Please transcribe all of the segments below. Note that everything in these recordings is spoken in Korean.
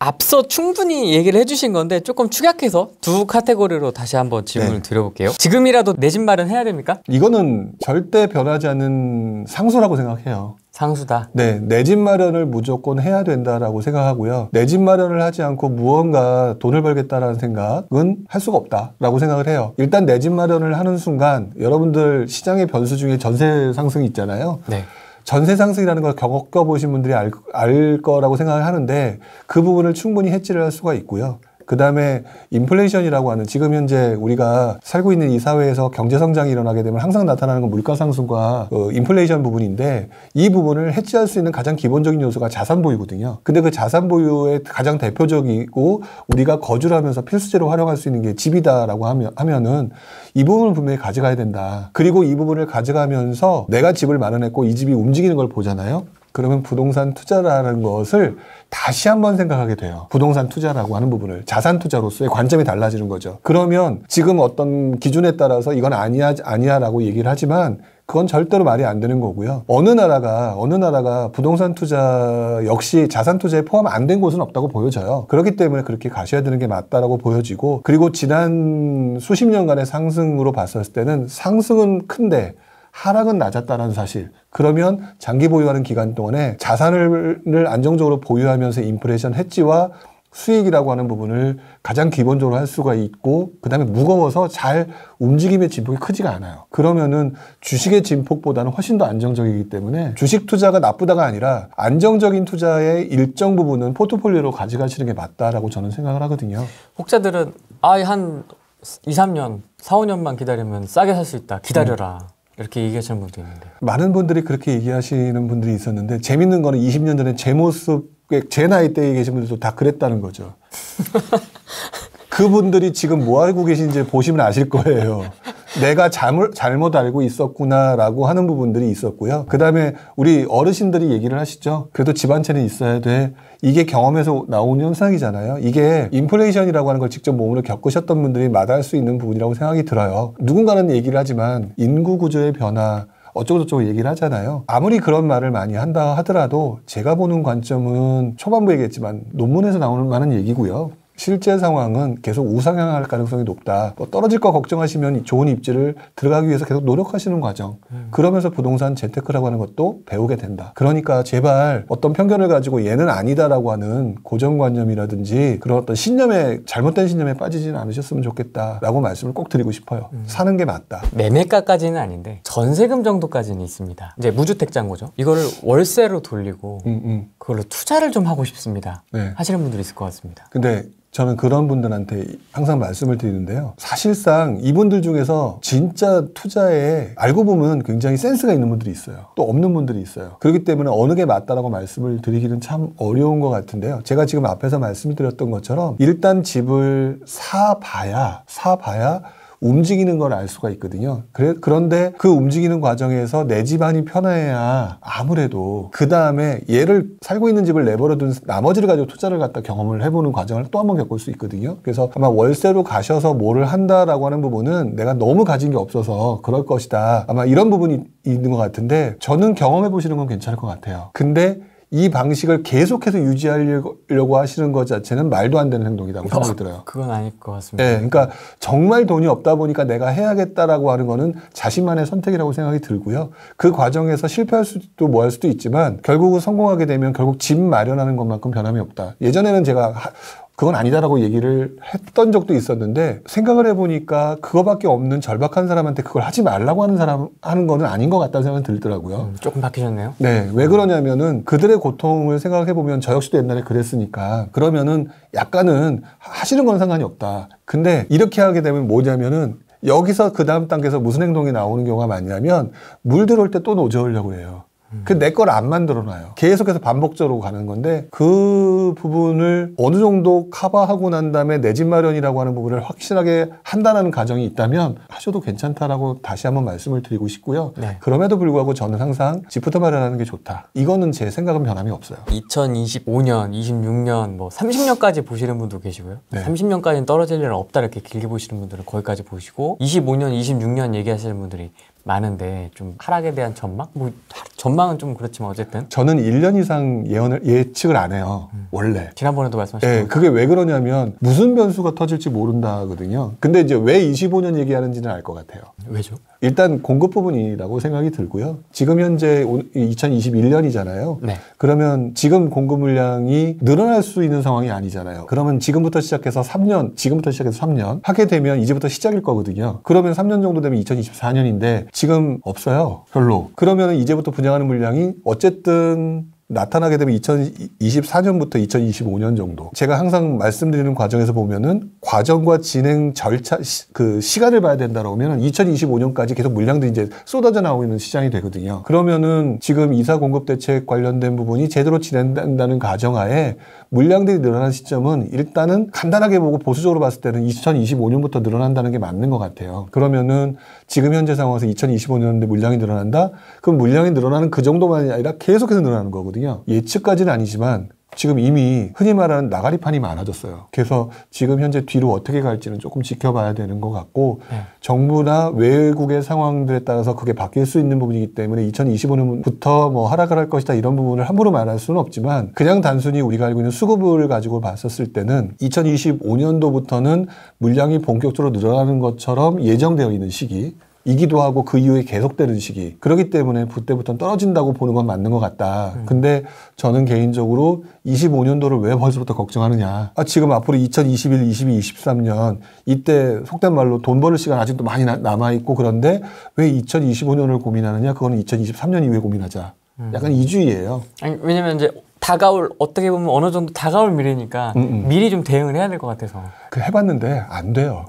앞서 충분히 얘기를 해주신 건데 조금 축약해서 두 카테고리로 다시 한번 질문을 드려볼게요. 지금이라도 내 집 마련해야 됩니까? 이거는 절대 변하지 않는 상수라고 생각해요. 상수다. 네, 내 집 마련을 무조건 해야 된다라고 생각하고요. 내 집 마련을 하지 않고 무언가 돈을 벌겠다라는 생각은 할 수가 없다라고 생각을 해요. 일단 내 집 마련을 하는 순간 여러분들 시장의 변수 중에 전세 상승이 있잖아요. 네. 전세 상승이라는 걸 겪어보신 분들이 알 거라고 생각을 하는데 그 부분을 충분히 해지를 할 수가 있고요. 그 다음에 인플레이션이라고 하는 지금 현재 우리가 살고 있는 이 사회에서 경제 성장이 일어나게 되면 항상 나타나는 건 물가 상승과 인플레이션 부분인데 이 부분을 해지할 수 있는 가장 기본적인 요소가 자산 보유거든요. 근데 그 자산 보유의 가장 대표적이고 우리가 거주를 하면서 필수제로 활용할 수 있는 게 집이다라고 하면은 이 부분을 분명히 가져가야 된다. 그리고 이 부분을 가져가면서 내가 집을 마련했고 이 집이 움직이는 걸 보잖아요. 그러면 부동산 투자라는 것을 다시 한번 생각하게 돼요. 부동산 투자라고 하는 부분을 자산 투자로서의 관점이 달라지는 거죠. 그러면 지금 어떤 기준에 따라서 이건 아니야라고 얘기를 하지만 그건 절대로 말이 안 되는 거고요. 어느 나라가 부동산 투자 역시 자산 투자에 포함 안 된 곳은 없다고 보여져요. 그렇기 때문에 그렇게 가셔야 되는 게 맞다라고 보여지고 그리고 지난 수십 년간의 상승으로 봤을 때는 상승은 큰데 하락은 낮았다는 사실. 그러면 장기 보유하는 기간 동안에 자산을 안정적으로 보유하면서 인플레이션 해지와 수익이라고 하는 부분을 가장 기본적으로 할 수가 있고 그 다음에 무거워서 잘 움직임의 진폭이 크지가 않아요. 그러면은 주식의 진폭보다는 훨씬 더 안정적이기 때문에 주식 투자가 나쁘다가 아니라 안정적인 투자의 일정 부분은 포트폴리오로 가져가시는 게 맞다라고 저는 생각을 하거든요. 혹자들은 한 2, 3년, 4, 5년만 기다리면 싸게 살 수 있다. 기다려라. 이렇게 얘기하시는 분도 있는데 많은 분들이 그렇게 얘기하시는 분들이 있었는데 재밌는 거는 20년 전에 제 모습, 제 나이 때에 계신 분들도 다 그랬다는 거죠. 그분들이 지금 뭐 알고 계신지 보시면 아실 거예요. 내가 잘못 알고 있었구나라고 하는 부분들이 있었고요. 그 다음에 우리 어르신들이 얘기를 하시죠. 그래도 집 한 채는 있어야 돼. 이게 경험에서 나오는 현상이잖아요. 이게 인플레이션이라고 하는 걸 직접 몸으로 겪으셨던 분들이 마다할 수 있는 부분이라고 생각이 들어요. 누군가는 얘기를 하지만 인구 구조의 변화 어쩌고저쩌고 얘기를 하잖아요. 아무리 그런 말을 많이 한다 하더라도 제가 보는 관점은 초반부에 얘기했지만 논문에서 나오는 많은 얘기고요. 실제 상황은 계속 우상향할 가능성이 높다. 떨어질 거 걱정하시면 좋은 입지를 들어가기 위해서 계속 노력하시는 과정. 그러면서 부동산 재테크라고 하는 것도 배우게 된다. 그러니까 제발 어떤 편견을 가지고 얘는 아니다라고 하는 고정관념이라든지 그런 어떤 잘못된 신념에 빠지지는 않으셨으면 좋겠다라고 말씀을 꼭 드리고 싶어요. 사는 게 맞다. 매매가까지는 아닌데 전세금 정도까지는 있습니다. 이제 무주택자인 거죠. 이거를 월세로 돌리고 그걸로 투자를 좀 하고 싶습니다. 네. 하시는 분들이 있을 것 같습니다. 근데 저는 그런 분들한테 항상 말씀을 드리는데요. 사실상 이분들 중에서 진짜 투자에 알고 보면 굉장히 센스가 있는 분들이 있어요. 또 없는 분들이 있어요. 그렇기 때문에 어느 게 맞다라고 말씀을 드리기는 참 어려운 것 같은데요. 제가 지금 앞에서 말씀드렸던 것처럼 일단 집을 사봐야 움직이는 걸 알 수가 있거든요. 그런데 그 움직이는 과정에서 내 집안이 편해야 아무래도 그 다음에 얘를 살고 있는 집을 내버려둔 나머지를 가지고 투자를 갖다 경험을 해보는 과정을 또 한번 겪을 수 있거든요. 그래서 아마 월세로 가셔서 뭐를 한다라고 하는 부분은 내가 너무 가진 게 없어서 그럴 것이다. 아마 이런 부분이 있는 것 같은데 저는 경험해 보시는 건 괜찮을 것 같아요. 근데 이 방식을 계속해서 유지하려고 하시는 것 자체는 말도 안 되는 행동이라고 생각이 들어요. 그건 아닐 것 같습니다. 네, 그러니까 정말 돈이 없다 보니까 내가 해야겠다라고 하는 거는 자신만의 선택이라고 생각이 들고요. 그 과정에서 실패할 수도 뭐 할 수도 있지만 결국은 성공하게 되면 결국 집 마련하는 것만큼 변함이 없다. 예전에는 제가 그건 아니다라고 얘기를 했던 적도 있었는데 생각을 해보니까 그거밖에 없는 절박한 사람한테 그걸 하지 말라고 하는 거는 아닌 것 같다는 생각이 들더라고요. 조금 바뀌셨네요? 네. 왜 그러냐면은 그들의 고통을 생각해보면 저 역시도 옛날에 그랬으니까 그러면은 약간은 하시는 건 상관이 없다. 근데 이렇게 하게 되면 뭐냐면은 여기서 그 다음 단계에서 무슨 행동이 나오는 경우가 많냐면 물 들어올 때 또 노져오려고 해요. 그 내 걸 안 만들어놔요. 계속해서 반복적으로 가는 건데 그 부분을 어느 정도 커버하고 난 다음에 내 집 마련이라고 하는 부분을 확실하게 한다는 가정이 있다면 하셔도 괜찮다라고 다시 한번 말씀을 드리고 싶고요. 네. 그럼에도 불구하고 저는 항상 집부터 마련하는 게 좋다. 이거는 제 생각은 변함이 없어요. 2025년, 26년, 뭐 30년까지 보시는 분도 계시고요. 네. 30년까지는 떨어질 일은 없다 이렇게 길게 보시는 분들은 거기까지 보시고 25년, 26년 얘기하시는 분들이 많은데 좀 하락에 대한 전망? 뭐 전망은 좀 그렇지만 어쨌든 저는 1년 이상 예측을 안 해요. 원래. 지난번에도 말씀하셨죠. 네, 그게 왜 그러냐면 무슨 변수가 터질지 모른다거든요. 근데 이제 왜 25년 얘기하는지는 알 것 같아요. 왜죠? 일단 공급 부분이라고 생각이 들고요. 지금 현재 2021년이잖아요. 네. 그러면 지금 공급 물량이 늘어날 수 있는 상황이 아니잖아요. 그러면 지금부터 시작해서 3년 하게 되면 이제부터 시작일 거거든요. 그러면 3년 정도 되면 2024년인데 지금 없어요. 별로. 그러면 이제부터 분양하는 물량이 어쨌든 나타나게 되면 2024년부터 2025년 정도. 제가 항상 말씀드리는 과정에서 보면은 과정과 진행 절차, 그 시간을 봐야 된다고 하면은 2025년까지 계속 물량들이 이제 쏟아져 나오고 있는 시장이 되거든요. 그러면은 지금 이사 공급 대책 관련된 부분이 제대로 진행된다는 가정하에 물량들이 늘어난 시점은 일단은 간단하게 보고 보수적으로 봤을 때는 2025년부터 늘어난다는 게 맞는 것 같아요. 그러면은 지금 현재 상황에서 2025년에 물량이 늘어난다? 그럼 물량이 늘어나는 그 정도만이 아니라 계속해서 늘어나는 거거든요. 예측까지는 아니지만 지금 이미 흔히 말하는 나가리판이 많아졌어요. 그래서 지금 현재 뒤로 어떻게 갈지는 조금 지켜봐야 되는 것 같고 정부나 외국의 상황들에 따라서 그게 바뀔 수 있는 부분이기 때문에 2025년부터 뭐 하락을 할 것이다 이런 부분을 함부로 말할 수는 없지만 그냥 단순히 우리가 알고 있는 수급을 가지고 봤었을 때는 2025년도부터는 물량이 본격적으로 늘어나는 것처럼 예정되어 있는 시기 이기도 하고 그 이후에 계속되는 시기. 그렇기 때문에 그때부터는 떨어진다고 보는 건 맞는 것 같다. 근데 저는 개인적으로 25년도를 왜 벌써부터 걱정하느냐. 지금 앞으로 2021, 22, 23년 이때 속된 말로 돈 버는 시간 아직도 많이 남아있고 그런데 왜 2025년을 고민하느냐. 그거는 2023년 이후에 고민하자. 약간 이주의예요. 아니, 왜냐면 이제 어떻게 보면 어느 정도 다가올 미래니까 미리 좀 대응을 해야 될 것 같아서. 해봤는데 안 돼요.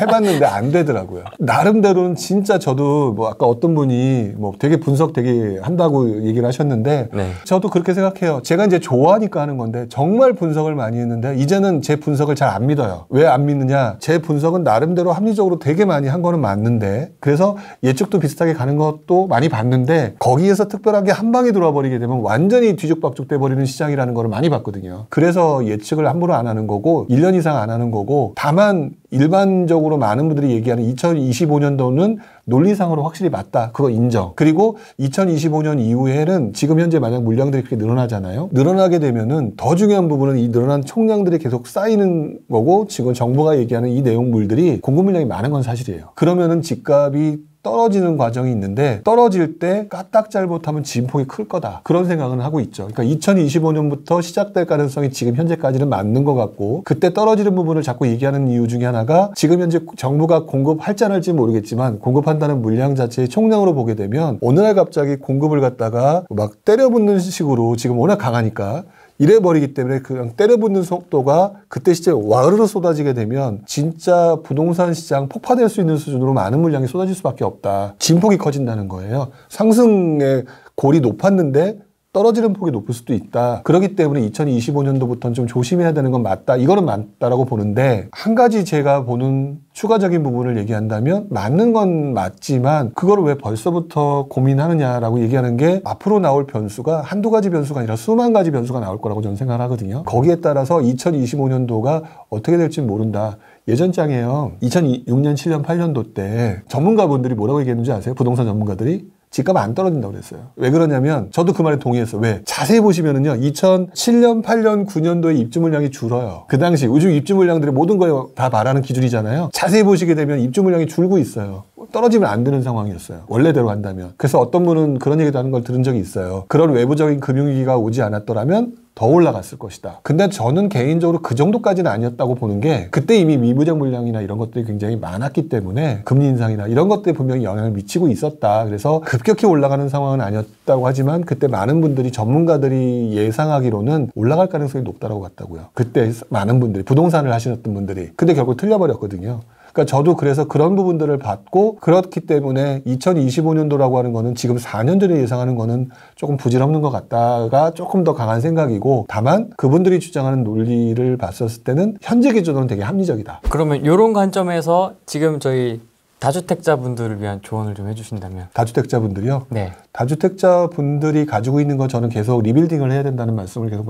해봤는데 안 되더라고요. 나름대로는 진짜 저도 뭐 아까 어떤 분이 뭐 되게 분석 되게 한다고 얘기를 하셨는데 네. 저도 그렇게 생각해요. 제가 이제 좋아하니까 하는 건데 정말 분석을 많이 했는데 이제는 제 분석을 잘 안 믿어요. 왜 안 믿느냐? 제 분석은 나름대로 합리적으로 되게 많이 한 거는 맞는데 그래서 예측도 비슷하게 가는 것도 많이 봤는데 거기에서 특별하게 한 방에 들어와 버리게 되면 완전히 뒤죽박죽 돼버리는 시장이라는 걸 많이 봤거든요. 그래서 예측을 함부로 안 하는 거고 1년 이상 안 하는 거고 다만 일반적으로 많은 분들이 얘기하는 2025년도는 논리상으로 확실히 맞다. 그거 인정. 그리고 2025년 이후에는 지금 현재 만약 물량들이 그렇게 늘어나잖아요. 늘어나게 되면은 더 중요한 부분은 이 늘어난 총량들이 계속 쌓이는 거고 지금 정부가 얘기하는 이 내용물들이 공급 물량이 많은 건 사실이에요. 그러면은 집값이 떨어지는 과정이 있는데 떨어질 때 까딱 잘못하면 진폭이 클 거다. 그런 생각은 하고 있죠. 그러니까 2025년부터 시작될 가능성이 지금 현재까지는 맞는 것 같고 그때 떨어지는 부분을 자꾸 얘기하는 이유 중에 하나가 지금 현재 정부가 공급할지 안 할지 모르겠지만 공급한다는 물량 자체의 총량으로 보게 되면 어느 날 갑자기 공급을 갖다가 막 때려붓는 식으로 지금 워낙 강하니까 이래버리기 때문에 그냥 때려붓는 속도가 그때 시점에 와르르 쏟아지게 되면 진짜 부동산 시장 폭파될 수 있는 수준으로 많은 물량이 쏟아질 수밖에 없다. 진폭이 커진다는 거예요. 상승의 골이 높았는데 떨어지는 폭이 높을 수도 있다. 그렇기 때문에 2025년도부터는 좀 조심해야 되는 건 맞다. 이거는 맞다라고 보는데 한 가지 제가 보는 추가적인 부분을 얘기한다면 맞는 건 맞지만 그거를 왜 벌써부터 고민하느냐라고 얘기하는 게 앞으로 나올 변수가 한두 가지 변수가 아니라 수만 가지 변수가 나올 거라고 저는 생각을 하거든요. 거기에 따라서 2025년도가 어떻게 될지는 모른다. 예전장에요. 2006년, 7년, 8년도 때 전문가분들이 뭐라고 얘기했는지 아세요? 부동산 전문가들이? 집값 안 떨어진다고 그랬어요. 왜 그러냐면 저도 그 말에 동의했어요. 왜? 자세히 보시면은요. 2007년, 8년, 9년도에 입주 물량이 줄어요. 그 당시 요즘 입주 물량들이 모든 거에 다 말하는 기준이잖아요. 자세히 보시게 되면 입주 물량이 줄고 있어요. 떨어지면 안 되는 상황이었어요. 원래대로 한다면. 그래서 어떤 분은 그런 얘기도 하는 걸 들은 적이 있어요. 그런 외부적인 금융위기가 오지 않았더라면 더 올라갔을 것이다. 근데 저는 개인적으로 그 정도까지는 아니었다고 보는 게 그때 이미 미부작 물량이나 이런 것들이 굉장히 많았기 때문에 금리 인상이나 이런 것들이 분명히 영향을 미치고 있었다. 그래서 급격히 올라가는 상황은 아니었다고 하지만 그때 많은 분들이 전문가들이 예상하기로는 올라갈 가능성이 높다고 봤다고요. 그때 많은 분들이 부동산을 하시는 분들이. 근데 결국 틀려버렸거든요. 그러니까 저도 그래서 그런 부분들을 봤고 그렇기 때문에 2025년도라고 하는 거는 지금 4년 전에 예상하는 거는 조금 부질없는 것 같다가 조금 더 강한 생각이고 다만 그분들이 주장하는 논리를 봤었을 때는 현재 기준으로는 되게 합리적이다. 그러면 이런 관점에서 지금 저희 다주택자분들을 위한 조언을 좀 해주신다면. 다주택자분들이요? 네. 다주택자분들이 가지고 있는 거 저는 계속 리빌딩을 해야 된다는 말씀을 계속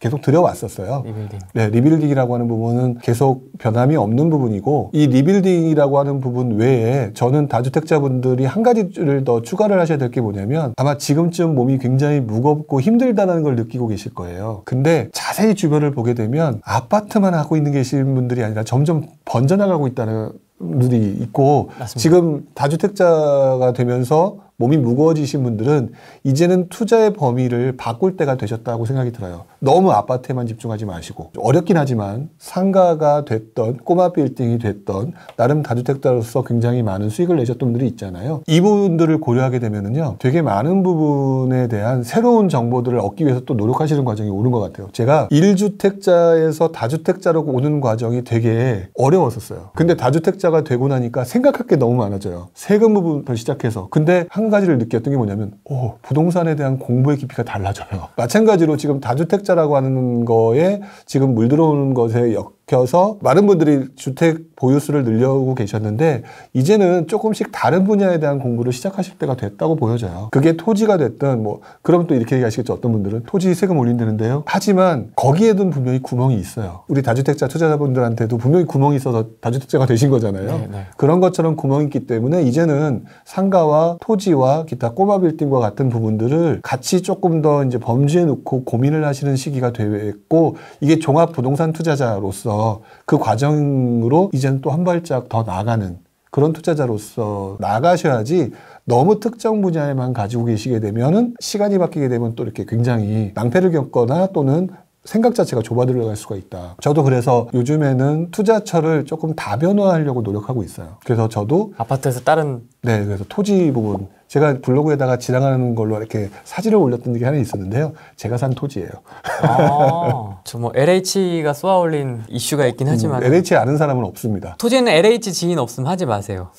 계속 들여왔었어요. 리빌딩. 네, 리빌딩이라고 하는 부분은 계속 변함이 없는 부분이고 이 리빌딩이라고 하는 부분 외에 저는 다주택자분들이 한 가지를 더 추가를 하셔야 될 게 뭐냐면 아마 지금쯤 몸이 굉장히 무겁고 힘들다는 걸 느끼고 계실 거예요. 근데 자세히 주변을 보게 되면 아파트만 하고 있는 계신 분들이 아니라 점점 번져나가고 있다는 분들이 있고 맞습니다. 지금 다주택자가 되면서 몸이 무거워지신 분들은 이제는 투자의 범위를 바꿀 때가 되셨다고 생각이 들어요. 너무 아파트에만 집중하지 마시고 어렵긴 하지만 상가가 됐던 꼬마 빌딩이 됐던 나름 다주택자로서 굉장히 많은 수익을 내셨던 분들이 있잖아요. 이 부분들을 고려하게 되면은요 되게 많은 부분에 대한 새로운 정보들을 얻기 위해서 또 노력하시는 과정이 오는 것 같아요. 제가 1주택자에서 다주택자로 오는 과정이 되게 어려웠었어요. 근데 다주택자가 되고 나니까 생각할 게 너무 많아져요. 세금 부분부터 시작해서. 근데 한 가지를 느꼈던 게 뭐냐면 부동산에 대한 공부의 깊이가 달라져요. 마찬가지로 지금 다주택자라고 하는 거에 지금 물들어오는 것에 엮여서 많은 분들이 주택 보유수를 늘려오고 계셨는데 이제는 조금씩 다른 분야에 대한 공부를 시작하실 때가 됐다고 보여져요. 그게 토지가 됐든 뭐 그럼 또 이렇게 얘기하시겠죠. 어떤 분들은 토지 세금 올린다는데요. 하지만 거기에도 분명히 구멍이 있어요. 우리 다주택자 투자자분들한테도 분명히 구멍이 있어서 다주택자가 되신 거잖아요. 네, 네. 그런 것처럼 구멍이 있기 때문에 이제는 상가와 토지와 기타 꼬마 빌딩과 같은 부분들을 같이 조금 더 이제 범주에 놓고 고민을 하시는 시기가 됐고 이게 종합 부동산 투자자로서 그 과정으로 이제는 또 한 발짝 더 나아가는 그런 투자자로서 나가셔야지 너무 특정 분야에만 가지고 계시게 되면은 시간이 바뀌게 되면 또 이렇게 굉장히 낭패를 겪거나 또는 생각 자체가 좁아들어갈 수가 있다. 저도 그래서 요즘에는 투자처를 조금 다변화하려고 노력하고 있어요. 그래서 저도 아파트에서 다른 네, 그래서 토지 부분 제가 블로그에다가 지랑하는 걸로 이렇게 사진을 올렸던 적이 하나 있었는데요. 제가 산 토지예요. 저 뭐 LH가 쏘아올린 이슈가 있긴 하지만 LH 아는 사람은 없습니다. 토지에는 LH 지인 없으면 하지 마세요.